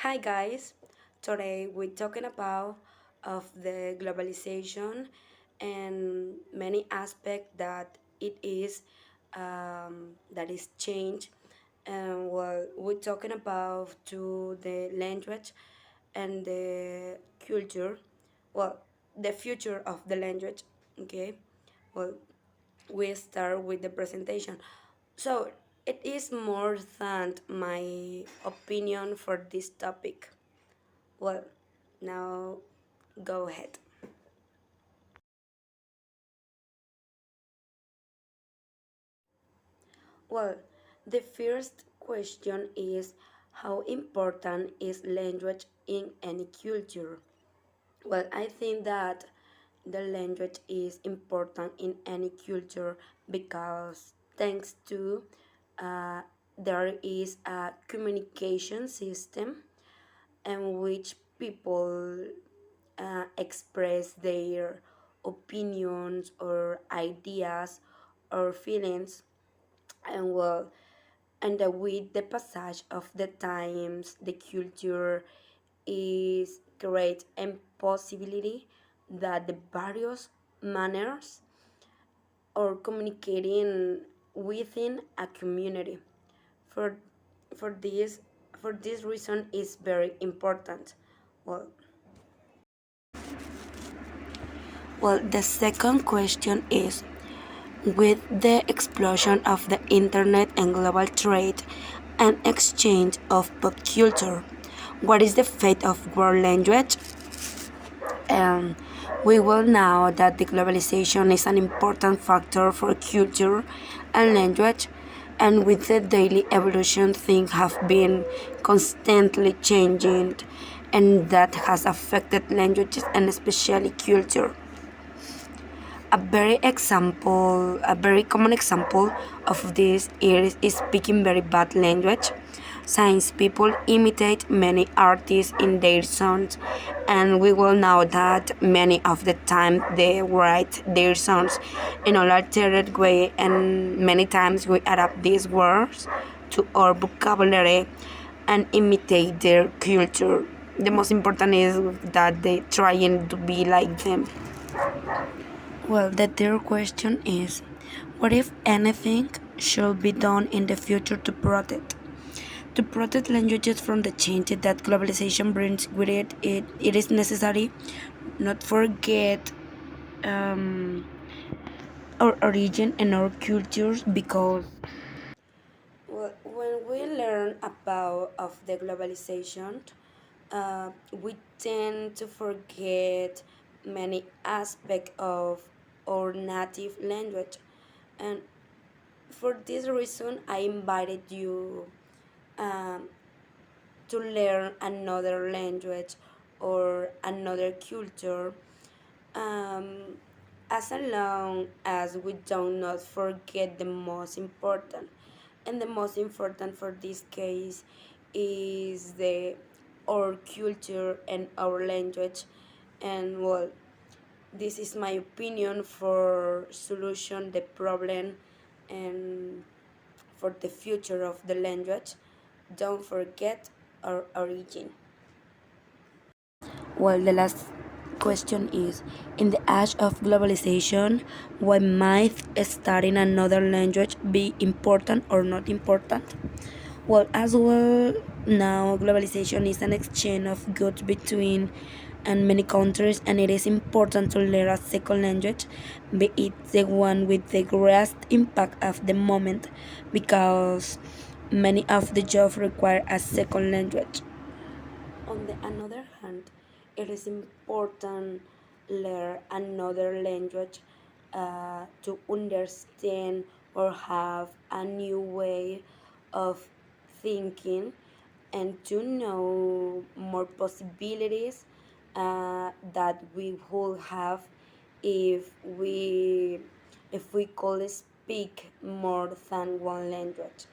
Hi guys, today we're talking about of the globalization and many aspects that is changed. And we're talking about to the language and the culture. Well, the future of the language. Okay. Well, we start with the presentation. So it is more than my opinion for this topic. Well, now go ahead. Well, the first question is how important is language in any culture? Well, I think that the language is important in any culture because thanks to uh, there is a communication system in which people express their opinions or ideas or feelings and with the passage of the times the culture is great and possibility that the various manners or communicating within a community for for this for this reason is very important. well the second question is, with the explosion of the internet and global trade and exchange of pop culture, what is the fate of world language? And we will know that the globalization is an important factor for culture and language, and with the daily evolution, things have been constantly changing, and that has affected languages and especially culture. A very common example of this is speaking very bad language. Since people imitate many artists in their songs, and we will know that many of the time they write their songs in an altered way, and many times we adapt these words to our vocabulary and imitate their culture. The most important is that they trying to be like them. The third question is, what if anything should be done in the future to protect languages from the changes that globalization brings with it is necessary not forget um, our origin and our cultures because when we learn about of the globalization, we tend to forget many aspects of our native language, and for this reason, I invited you um, to learn another language or another culture, um, as long as we do not forget the most important. And the most important for this case is the our culture and our language. And this is my opinion for solution the problem and for the future of the language. Don't forget our origin. The last question is, in the age of globalization, why might studying another language be important or not important? Now globalization is an exchange of goods between and many countries, and it is important to learn a second language, be it the one with the greatest impact of the moment, because many of the jobs require a second language. On the another hand, it is important learn another language to understand or have a new way of thinking and to know more possibilities that we will have if we if we could speak more than one language.